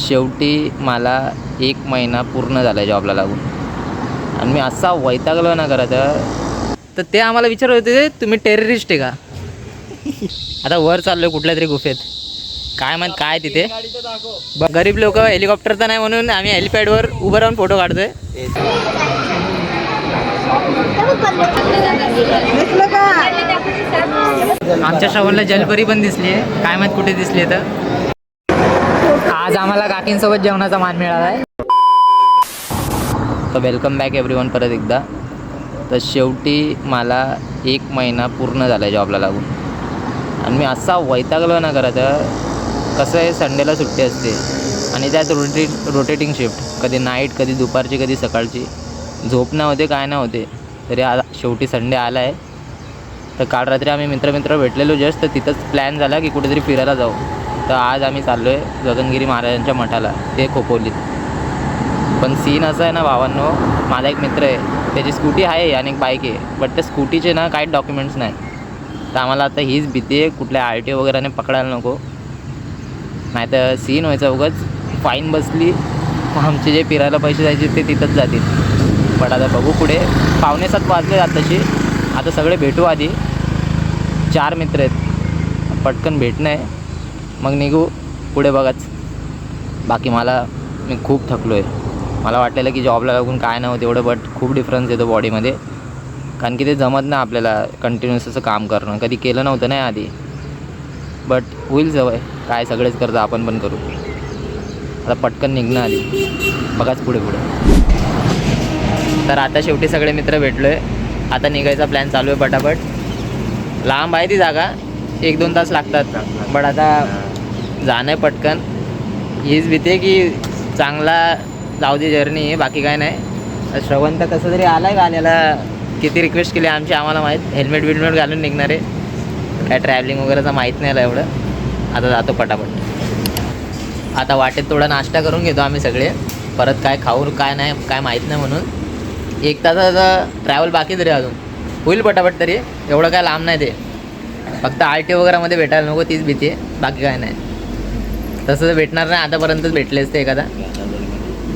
शेवटी मला 1 महिना पूर्ण झाला आहे जॉबला लागून आणि मी असा वैतागलो ना खरं तर ते आम्हाला विचारत होते तुम्ही टेररिस्ट आहे का. आता वर चाललो कुठल्या तरी गुफेत, काय माहीत काय तिथे. गरीब लोक हेलिकॉप्टर तर नाही म्हणून आम्ही हेलिपॅडवर उभं राहून फोटो काढतोय. आमच्या श्रवणला जलपरी पण दिसली आहे, काय माहीत कुठे दिसली आहे. तर आज आम्हाला काकींसोबत जेवणाचा मान मिळाला आहे. तर वेलकम बॅक एव्हरीवन परत एकदा. तर शेवटी मला 1 महिना पूर्ण झाला आहे जॉबला लागून आणि मी असा वैतागलो ना खरं तर. कसं आहे, संडेला सुट्टी असते आणि त्यात रोटेटिंग शिफ्ट, कधी नाईट, कधी दुपारची, कधी सकाळची. झोप नाही होते, काय नाही होते. तरी शेवटी संडे आला आहे. तर काल रात्री आम्ही मित्र भेटलेलो जस्ट, तर तिथंच प्लॅन झाला की कुठेतरी फिरायला जाऊ. तर आज आम्ही चाललो आहे गगनगिरी महाराजांच्या मठाला, ते खोपोलीत. पण सीन असं आहे ना भावांनो, माझा एक मित्र आहे, त्याची स्कूटी आहे आणि एक बाईक आहे, बट त्या स्कूटीचे ना काही डॉक्युमेंट्स नाही. तर आम्हाला आता हीच भीती आहे कुठल्या RTO वगैरेने पकडायला नको, नाही तर सीन व्हायचं. उगाच फाईन बसली तर आमचे जे फिरायला पैसे जायचे ते तिथंच जातील. पण आता बघू पुढे. 6:45 वाजले जात तशी. आता सगळे भेटू आधी. 4 मित्र आहेत, पटकन भेटणं आहे, मग निघू पुढे बघाच. बाकी मी खूप थकलो आहे. मला वाटलेलं की जॉबला लागून काय नव्हतं एवढं, बट खूप डिफरन्स येतो बॉडीमध्ये. कारण की ते जमत नाही आपल्याला कंटिन्युअस असं काम करणं, कधी केलं नव्हतं नाही आधी. बट होईल सवय, काय सगळेच करतं, आपण पण करू. आता पटकन निघणं आधी, बघाच पुढे. तर आता शेवटी सगळे मित्र भेटलो आहे. आता निघायचा प्लॅन चालू आहे पटापट. लांब आहे ती जागा, 1-2 तास लागतात, बट आता जाणं आहे पटकन. हीच भीती आहे की चांगला जाऊ दे जर्नी आहे, बाकी काय नाही. श्रवण तर कसं तरी आला आहे गाण्याला, किती रिक्वेस्ट केली आमची आम्हाला माहीत. हेल्मेट घालून निघणार आहे, काय ट्रॅव्हलिंग वगैरेचं माहीत नाही आलं एवढं. आता जातो पटापट. आता वाटेत थोडा नाश्ता करून घेतो आम्ही सगळे, परत काय खाऊ काय नाही काय माहीत नाही म्हणून. 1 तासाचा ट्रॅव्हल बाकी तरी अजून होईल पटापट. तरी एवढं काय लांब नाही ते, फक्त RTO वगैरेमध्ये भेटायला नको तीच भीती आहे, बाकी काय नाही. तसं तर भेटणार नाही, आतापर्यंतच भेटलेच ते, एखादा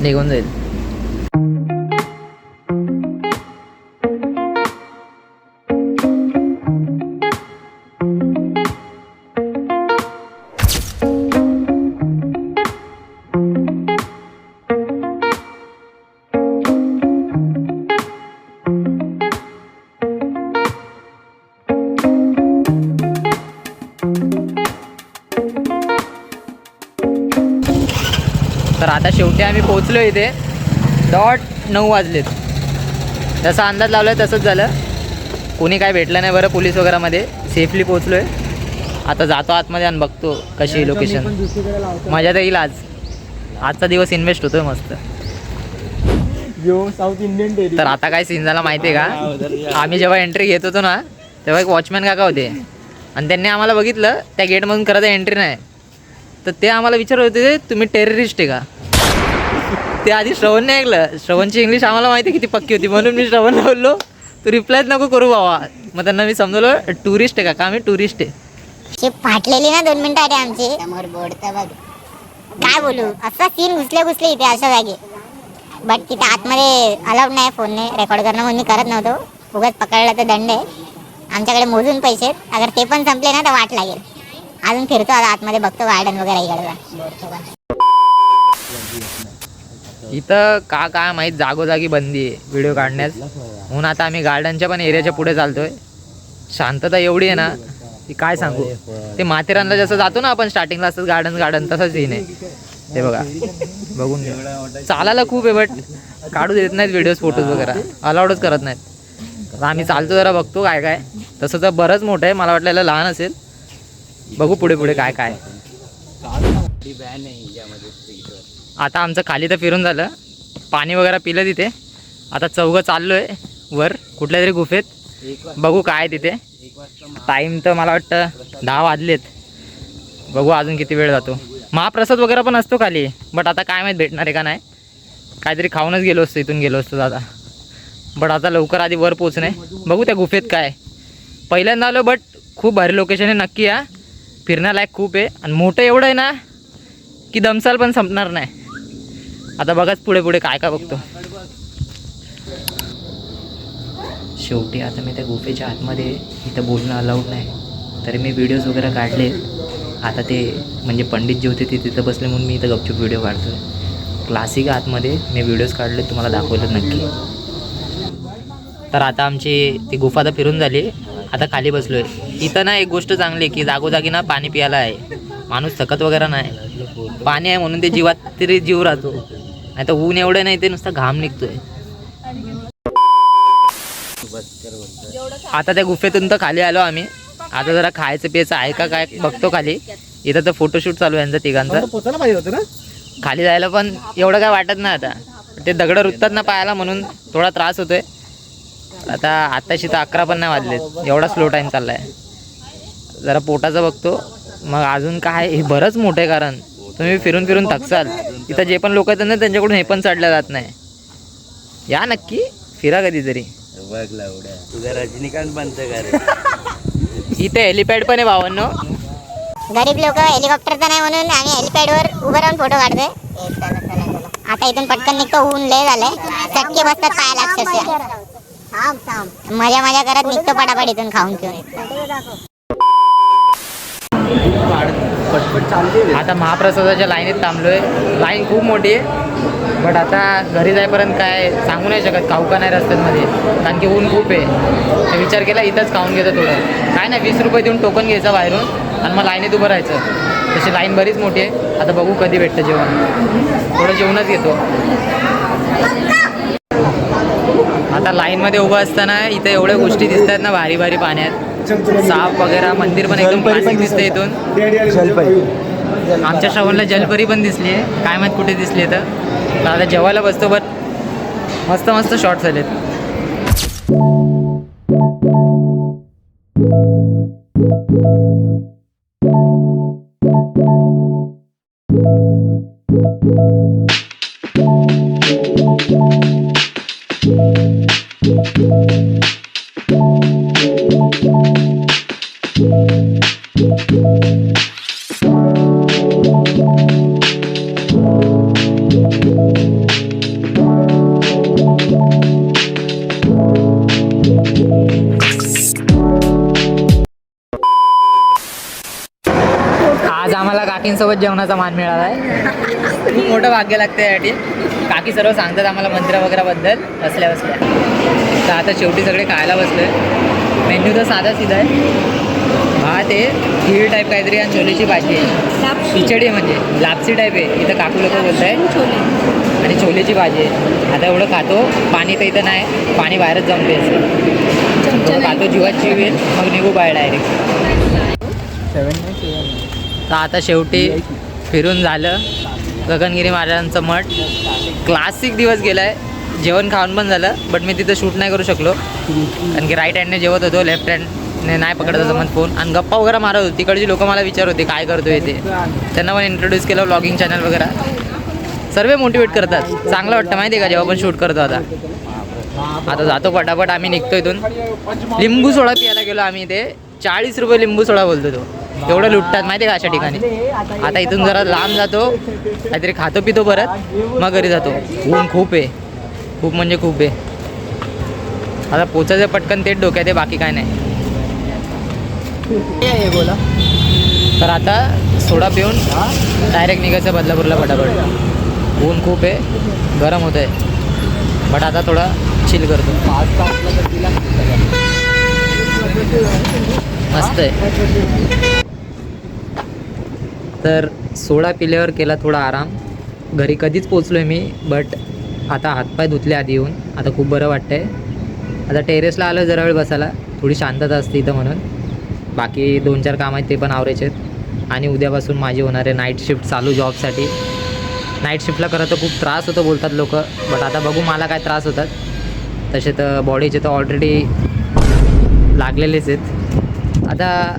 निघून जाईल. तर आता शेवटी आम्ही पोचलो इथे. 9:00 वाजलेत. जसा अंदाज लावला आहे तसंच झालं. कोणी काय भेटलं नाही बरं पोलीस वगैरेमध्ये. सेफली पोचलो आहे. आता जातो आतमध्ये आणि बघतो कशी लोकेशन. मजा तर येईल. आजचा दिवस इन्व्हेस्ट होतोय मस्त. South Indian. तर आता काय सीन झाला माहिती आहे का, आम्ही जेव्हा एंट्री घेत होतो ना तेव्हा एक वॉचमॅन काका होते आणि त्यांनी आम्हाला बघितलं त्या गेटमधून. खरं तर एंट्री नाही, तर ते आम्हाला विचारत होते तुम्ही टेररिस्ट आहे का. ते आधी श्रवणने ऐकलं. श्रवणची इंग्लिश आम्हाला माहिती किती पक्की होती, म्हणून मी श्रवणला बोललो तू रिप्लायच नको करू बाबा. मग त्यांना मी समजवलं टुरिस्ट आहे का. आम्ही टुरिस्ट आहे. फाटलेली ना 2 मिनिटं आधी आमची समोर बोर्ड. बघ काय बोलू, असा सीन घुसले इथे अशा जागी. बट तिथे आतमध्ये अलाउड नाही फोनने रेकॉर्ड करणं, म्हणून मी करत नव्हतो. उगाच पकडला तर दंड आहे. आमच्याकडे मोजून पैसे आहेत, अगर ते पण संपले ना तर वाट लागेल. अजून फिरतो आता आतमध्ये, बघतो गार्डन वगैरे इकडे. इथं काय माहीत जागोजागी बंदी आहे व्हिडिओ काढण्यास, म्हणून आता आम्ही गार्डनच्या पण एरियाच्या पुढे चालतोय. शांतता एवढी आहे ना की काय सांगू. ते माथेरानला जसं जातो ना आपण स्टार्टिंगला असंच गार्डन तसंच सीन आहे. ते बघा, बघून घ्या. चालायला खूप आहे बट काढू देत नाहीत व्हिडिओज फोटोज वगैरे, अलाउडच करत नाहीत. आम्ही चालतो जरा बघतो काय. तसं तर बरंच मोठं आहे, मला वाटलेलं लहान असेल. बघू पुढे काय. आता आमचं खाली तर फिरून झालं, पाणी वगैरे पिलं तिथे. आता चौघं चाललो आहे वर कुठल्या तरी गुफेत. बघू काय तिथे. टाईम तर मला वाटतं 10 वाजलेत. बघू अजून किती वेळ जातो. महाप्रसाद वगैरे पण असतो खाली, बट आता काय माहीत भेटणार आहे का नाही. काहीतरी खाऊनच गेलो असतो, इथून गेलो असतो दादा. बट आता लवकर आधी वर पोचणे. बघू त्या गुफेत काय. पहिल्यांदा आलो बट खूप भारी लोकेशन आहे. नक्की या, फिरण्यालायक खूप आहे आणि मोठं एवढं आहे ना की दमसाल पण संपणार नाही. आता बघाच पुढे पुढे काय काय बघतो. शेवटी आता मी त्या गुफेच्या आतमध्ये इथं बोलणं अलाउड नाही, तरी मी व्हिडिओज वगैरे काढले. आता ते म्हणजे पंडित जे होते ते तिथं बसले म्हणून मी इथं गपचूप व्हिडिओ काढतो आहे. क्लासिक आतमध्ये मी व्हिडिओज काढले, तुम्हाला दाखवलं नक्की. तर आता आमची ती गुफा तर फिरून झाली, आता खाली बसलो आहे. इथं ना एक गोष्ट चांगली आहे की जागोजागी ना पाणी प्यायला आहे. माणूस थकत वगैरे नाही, पाणी आहे म्हणून ते जीवात तरी जीव राहतो. नाही तर ऊन एवढं नाही, ते नुसतं घाम निघतोय. आता त्या गुफेतून तर खाली आलो आम्ही. आता जरा खायचं प्यायचं आहे का काय बघतो खाली. इथं तर फोटोशूट चालू आहे यांचा तिघांचा. पोचायला पाहिजे होतं ना. खाली जायला पण एवढं काय वाटत नाही. आता ते दगडं रुततात ना पायाला, म्हणून थोडा त्रास होतोय. आता आत्ताशी तर 11 पण नाही वाजलेत, एवढा स्लो टाईम चालला आहे. जरा पोटाचं बघतो, मग अजून काय. हे बरंच मोठं आहे, कारण तुम्ही फिरून फिरून थकसाल. इथं जे पण लोक येतात ना त्यांच्याकडून हे पण चढलं जात नाही. या नक्की फिरा कधीतरी. तुझा रजनीकांत बनतं का रे? इथे हेलिपॅड पण आहे भावांनो. गरीब लोक हेलिकॉप्टरचा नाही म्हणून आम्ही हेलिपॅडवर उभं राहून फोटो काढतोय. आता इथून पटकन निघतो, ऊन लय झालंय, चटके बसतात पायाला अक्षरशः. मजा मजा करत निघतो पटापट इथून खाऊन पिऊन. आता महाप्रसादाच्या लाईनीत थांबलोय. लाईन खूप मोठी आहे, बट आता घरी जाईपर्यंत काय सांगू नाही शकत खाऊ का नाही रस्त्यांमध्ये, कारण की ऊन खूप आहे. तर विचार केला इथंच खाऊन घेतो थोडं. काय नाही, 20 रुपये देऊन टोकन घ्यायचं बाहेरून आणि मग लाईनीत उभं राहायचं. तशी लाईन बरीच मोठी आहे. आता बघू कधी भेटतं जेवण, थोडं जेवणच घेतो. आता लाईनमध्ये उभं असताना इथं एवढ्या गोष्टी दिसतात ना भारी भारी पाण्यात. साप वगैरे, मंदिर पण एकदम क्लासिक दिसतं इथून. आमच्या श्रवणला जलपरी पण दिसली आहे, काय माहीत कुठे दिसली आहे. तर आता जेवायला बसतो, बट मस्त मस्त शॉर्ट्स झालेत. आज आम्हाला काकींसोबत जेवणाचा मान मिळाला आहे. खूप मोठं भाग्य लागतं यासाठी. काकी सर्व सांगतात आम्हाला मंदिरा वगैरेबद्दल बसल्या बसल्या. तर आता शेवटी सगळे खायला बसले. मेन्यू तर साधा सीधा आहे. भात आहे, खीर टाईप काहीतरी, आणि छोलेची भाजी आहे. खिचडी म्हणजे लापसी टाईप आहे इथं, काकू लोक बोलत आहे. आणि छोलेची भाजी आहे. आता एवढं खातो. पाणी तर इथं नाही, पाणी बाहेरच जाऊन प्यायचं. खातो, जीवात जीव येईल, मग निघू बाहेर डायरेक्ट. तर आता शेवटी फिरून झालं. गगनगिरी महाराजांचं मठ, क्लासिक दिवस गेला आहे. जेवण खाऊन पण झालं, बट मी तिथं शूट नाही करू शकलो, कारण की राईट हँडने जेवत होतो, लेफ्ट हँडने नाही पकडत जमत फोन. आणि गप्पा वगैरे मारत होती. तिकडची लोक मला विचारत होते काय करतो आहे ते. त्यांना पण इंट्रोड्यूस केलं, व्लॉगिंग चॅनल वगैरे. सर्व मोटिवेट करतात. चांगलं वाटतं माहिती आहे का जेव्हा आपण शूट करतो. आता जातो पटापट, आम्ही निघतो इथून. लिंबू सोडा पियाला गेलो आम्ही. इथे 40 रुपये लिंबू सोडा बोलतो तो. एवढं लुटतात माहिती आहे का अशा ठिकाणी. आता इथून जरा लांब जातो, काहीतरी खातो पितो परत, मग घरी जातो. ऊन खूप आहे, खूप म्हणजे खूप आहे. आता पोचायचं पटकन तेच डोक्यात आहे, बाकी काय नाही. बोला. तर आता सोडा पिऊन डायरेक्ट निघायचं बदलापूरला पटापट. ऊन खूप आहे, गरम होत आहे, बट आता थोडा चिल करतो. मस्त आहे. तर सोडा पिल्यावर केला थोडा आराम. घरी कधीच पोचलो आहे मी, बट आता हातपाय धुतले आधी येऊन. आता खूप बरं वाटतं आहे. आता टेरेसला आलं जरा वेळ बसायला, थोडी शांतता असते इथं म्हणून. बाकी 2-4 काम आहेत ते पण आवरायचे आहेत. आणि उद्यापासून माझी होणार आहे नाईट शिफ्ट चालू जॉबसाठी. नाईट शिफ्टला करत तर खूप त्रास होतो बोलतात लोक, बट आता बघू मला काय त्रास होतात. तसे तर बॉडीचे तर ऑलरेडी लागलेलेच आहेत. आता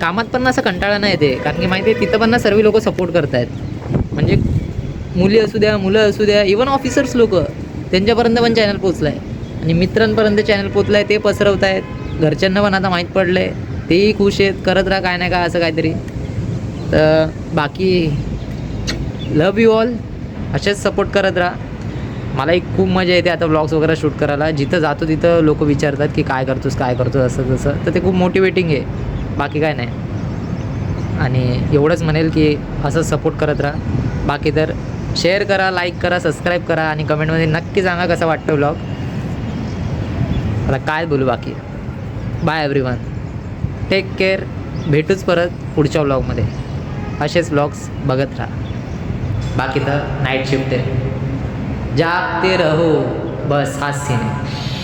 कामात पण असं कंटाळा नाही येते, कारण की माहिती आहे तिथं पण ना सर्व लोक सपोर्ट करत आहेत. म्हणजे मुली असू द्या, मुलं असू द्या, इवन ऑफिसर्स लोक, त्यांच्यापर्यंत पण चॅनल पोचलं आहे. आणि मित्रांपर्यंत चॅनल पोचलं आहे, ते पसरवत आहेत. घरच्यांना पण आता माहीत पडलं आहे, तेही खुश आहेत. करत राहा काय नाही का असं काहीतरी. तर बाकी लव यू ऑल. असेच सपोर्ट करत राहा. मलाही खूप मजा येते आता व्लॉग्स वगैरे शूट करायला. जिथं जातो तिथं लोक विचारतात की काय करतोस असं तसं, तर ते खूप मोटिवेटिंग आहे, बाकी काय नाही. आणि एवढंच म्हणेल की असं सपोर्ट करत राहा. बाकी तर शेअर करा, लाईक करा, सबस्क्राईब करा आणि कमेंटमध्ये नक्की सांगा कसा वाटतं व्लॉग. आता काय बोलू बाकी. Bye everyone, take care. भेटूच परत पुढच्या व्लॉगमध्ये. असेच व्लॉग्स बघत राहा. बाकी तर नाईट शिफ्ट आहे, जागते रहो, बस हाच सीन आहे.